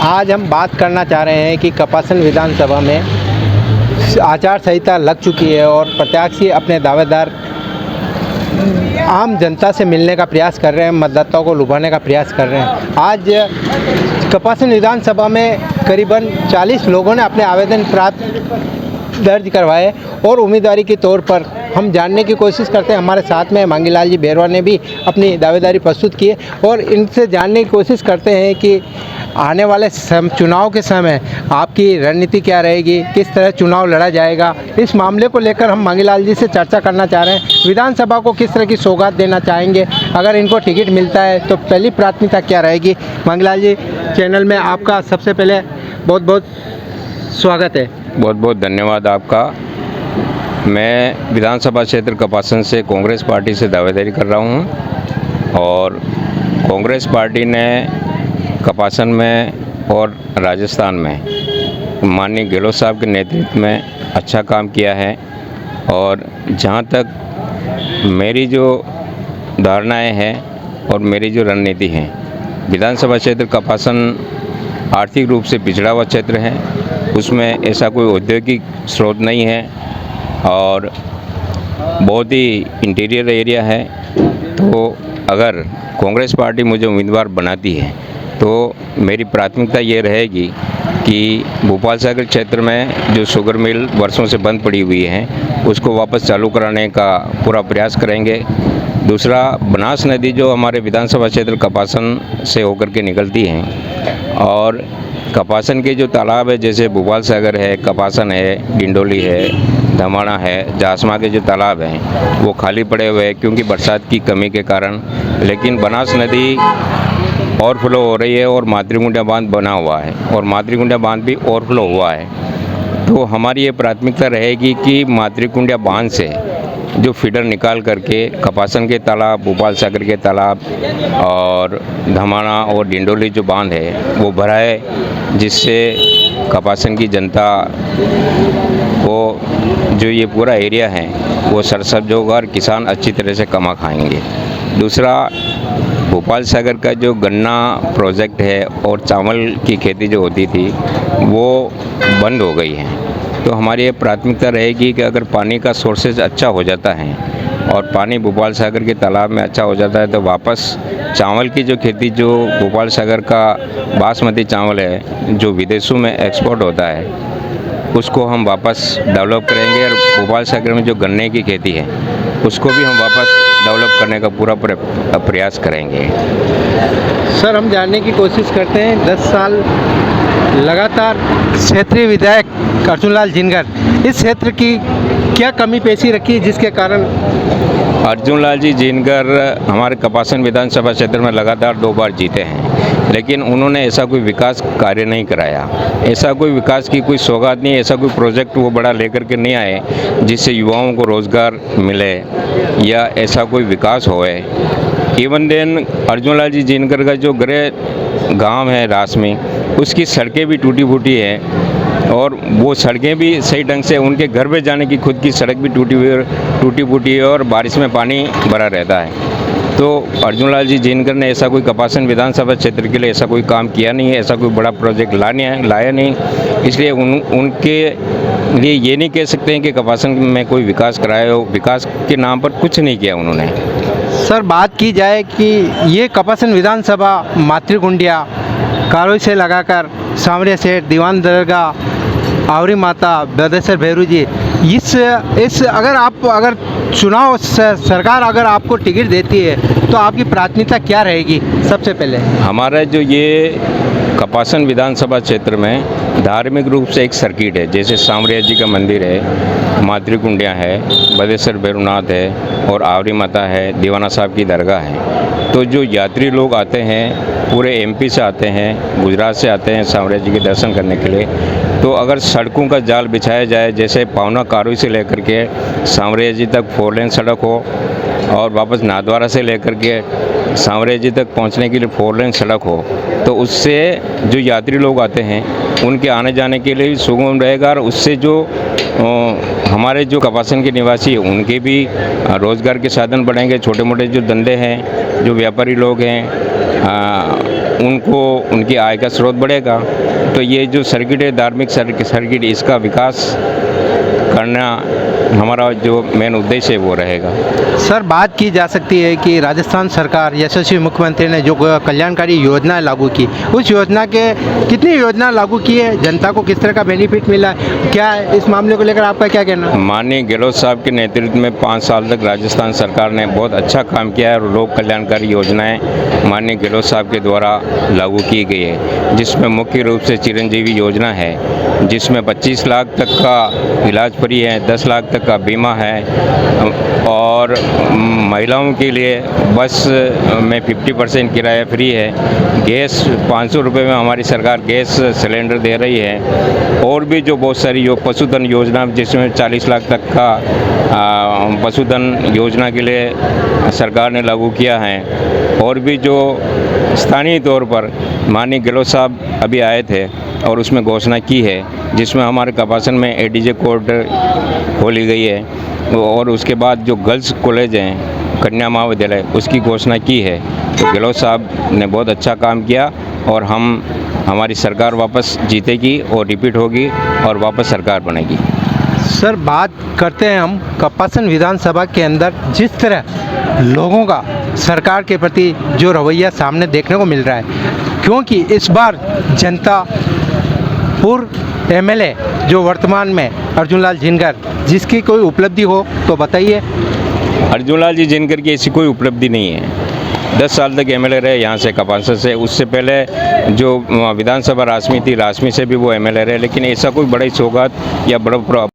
आज हम बात करना चाह रहे हैं कि कपासन विधानसभा में आचार संहिता लग चुकी है और प्रत्याशी अपने दावेदार आम जनता से मिलने का प्रयास कर रहे हैं, मतदाताओं को लुभाने का प्रयास कर रहे हैं। आज कपासन विधानसभा में करीबन 40 लोगों ने अपने आवेदन दर्ज करवाए और उम्मीदवारी के तौर पर हम जानने की कोशिश करते हैं। हमारे साथ में मांगीलाल जी बेरवा ने भी अपनी दावेदारी प्रस्तुत की है और इनसे जानने की कोशिश करते हैं कि आने वाले चुनाव के समय आपकी रणनीति क्या रहेगी, किस तरह चुनाव लड़ा जाएगा। इस मामले को लेकर हम मांगीलाल जी से चर्चा करना चाह रहे हैं। विधानसभा को किस तरह की सौगात देना चाहेंगे, अगर इनको टिकट मिलता है तो पहली प्राथमिकता क्या रहेगी। मांगीलाल जी, चैनल में आपका सबसे पहले बहुत बहुत स्वागत है। बहुत बहुत धन्यवाद आपका। मैं विधानसभा क्षेत्र कपासन से कांग्रेस पार्टी से दावेदारी कर रहा हूं और कांग्रेस पार्टी ने कपासन में और राजस्थान में माननीय गहलोत साहब के नेतृत्व में अच्छा काम किया है और जहां तक मेरी जो धारणाएं हैं और मेरी जो रणनीति है, विधानसभा क्षेत्र कपासन आर्थिक रूप से पिछड़ा हुआ क्षेत्र है, उसमें ऐसा कोई औद्योगिक स्रोत नहीं है और बहुत ही इंटीरियर एरिया है। तो अगर कांग्रेस पार्टी मुझे उम्मीदवार बनाती है तो मेरी प्राथमिकता ये रहेगी कि भोपाल सागर क्षेत्र में जो शुगर मिल वर्षों से बंद पड़ी हुई है उसको वापस चालू कराने का पूरा प्रयास करेंगे। दूसरा, बनास नदी जो हमारे विधानसभा क्षेत्र कपासन से होकर के निकलती है और कपासन के जो तालाब है, जैसे भोपाल सागर है, कपासन है, डिंडोली है, धमाना है, जासमा के जो तालाब हैं वो खाली पड़े हुए हैं क्योंकि बरसात की कमी के कारण। लेकिन बनास नदी ओवरफ्लो हो रही है और मातृकुंडा बांध बना हुआ है और मातृकुंडा बांध भी ओवरफ्लो हुआ है। तो हमारी ये प्राथमिकता रहेगी कि मातृकुंडा बांध से जो फीडर निकाल करके कपासन के तालाब, भोपाल सागर के तालाब और धमाना और डिंडोली जो बांध है वो भराए, जिससे कपासन की जनता को जो ये पूरा एरिया है वो सरसब्ज होगा और किसान अच्छी तरह से कमा खाएंगे। दूसरा, भोपाल सागर का जो गन्ना प्रोजेक्ट है और चावल की खेती जो होती थी वो बंद हो गई है। तो हमारी ये प्राथमिकता रहेगी कि अगर पानी का सोर्सेज अच्छा हो जाता है और पानी भोपाल सागर के तालाब में अच्छा हो जाता है तो वापस चावल की जो खेती, जो भोपाल सागर का बासमती चावल है जो विदेशों में एक्सपोर्ट होता है, उसको हम वापस डेवलप करेंगे और भोपाल सागर में जो गन्ने की खेती है उसको भी हम वापस डेवलप करने का पूरा प्रयास करेंगे। सर, हम जानने की कोशिश करते हैं 10 साल लगातार क्षेत्रीय विधायक अर्जुनलाल जिनगर इस क्षेत्र की क्या कमी पेशी रखी जिसके कारण अर्जुनलाल जी जिनगर हमारे कपासन विधानसभा क्षेत्र में लगातार 2 बार जीते हैं, लेकिन उन्होंने ऐसा कोई विकास कार्य नहीं कराया, ऐसा कोई विकास की कोई सौगात नहीं, ऐसा कोई प्रोजेक्ट वो बड़ा लेकर के नहीं आए जिससे युवाओं को रोज़गार मिले या ऐसा कोई विकास होए। इवन देन अर्जुनलाल जी जिनगर का जो गृह गांव है रासमी, उसकी सड़कें भी टूटी फूटी हैं और वो सड़कें भी सही ढंग से, उनके घर पे जाने की खुद की सड़क भी टूटी फूटी है और बारिश में पानी भरा रहता है। तो अर्जुनलाल जी जिनगर ने ऐसा कोई कपासन विधानसभा क्षेत्र के लिए ऐसा कोई काम किया नहीं है, ऐसा कोई बड़ा प्रोजेक्ट लाया नहीं, इसलिए उनके लिए ये नहीं कह सकते हैं कि कपासन में कोई विकास कराया हो। विकास के नाम पर कुछ नहीं किया उन्होंने। सर, बात की जाए कि ये कपासन विधानसभा मातृकुंडिया कारोई से लगाकर सांवरिया सेठ, दीवान दरगाह, आवरी माता, बदेश्वर भैरू जी, इस अगर चुनाव सरकार अगर आपको टिकट देती है तो आपकी प्राथमिकता क्या रहेगी। सबसे पहले हमारा जो ये कपासन विधानसभा क्षेत्र में धार्मिक रूप से एक सर्किट है, जैसे सांवरिया जी का मंदिर है, मातृकुंडिया है, बदेश्वर भैरूनाथ है और आवरी माता है, दीवाना साहब की दरगाह है। तो जो यात्री लोग आते हैं पूरे एमपी से आते हैं, गुजरात से आते हैं सांवरिया जी के दर्शन करने के लिए, तो अगर सड़कों का जाल बिछाया जाए, जैसे पावना कारोई से लेकर के सांवरिया जी तक 4 लेन सड़क हो और वापस नाथद्वारा से लेकर के सांवरिया जी तक पहुंचने के लिए 4 लेन सड़क हो, तो उससे जो यात्री लोग आते हैं उनके आने जाने के लिए भी सुगम रहेगा और उससे जो हमारे जो कपासन के निवासी हैं उनके भी रोज़गार के साधन बढ़ेंगे। छोटे मोटे जो धंधे हैं, जो व्यापारी लोग हैं, उनको उनकी आय का स्रोत बढ़ेगा। तो ये जो सर्किट है, धार्मिक सर्किट, इसका विकास करना हमारा जो मेन उद्देश्य है वो रहेगा। सर, बात की जा सकती है कि राजस्थान सरकार, यशस्वी मुख्यमंत्री ने जो कल्याणकारी योजनाएं लागू की, उस योजना के कितनी योजना लागू की है, जनता को किस तरह का बेनिफिट मिला है, क्या है इस मामले को लेकर आपका क्या कहना है? माननीय गहलोत साहब के नेतृत्व में 5 साल तक राजस्थान सरकार ने बहुत अच्छा काम किया है और लोक कल्याणकारी योजनाएं माननीय गहलोत साहब के द्वारा लागू की गई है, जिसमें मुख्य रूप से चिरंजीवी योजना है, जिसमें 25 लाख तक का इलाज फ्री है, 10 लाख तक का बीमा है और महिलाओं के लिए बस में 50% किराया फ्री है। गैस 500 रुपये में हमारी सरकार गैस सिलेंडर दे रही है। और भी जो बहुत सारी पशुधन योजना, जिसमें 40 लाख तक का पशुधन योजना के लिए सरकार ने लागू किया है। और भी जो स्थानीय तौर पर माननीय गहलोत साहब अभी आए थे और उसमें घोषणा की है, जिसमें हमारे कपासन में एडीजे कोर्ट खोली गई है और उसके बाद जो गर्ल्स कॉलेज हैं, कन्या महाविद्यालय, उसकी घोषणा की है। तो गहलोत साहब ने बहुत अच्छा काम किया और हमारी सरकार वापस जीतेगी और रिपीट होगी और वापस सरकार बनेगी। सर, बात करते हैं हम कपासन विधानसभा के अंदर जिस तरह लोगों का सरकार के प्रति जो रवैया सामने देखने को मिल रहा है, क्योंकि इस बार जनता पूर्व एमएलए जो वर्तमान में अर्जुनलाल जिनकर, जिसकी कोई उपलब्धि हो तो बताइए। अर्जुनलाल जी जिनकर की ऐसी कोई उपलब्धि नहीं है। 10 साल तक एमएलए रहे यहाँ से, कपासन से। उससे पहले जो विधानसभा रासमी थी, रासमी से भी वो एमएलए रहे, लेकिन ऐसा कोई बड़ी सौगात या बड़ा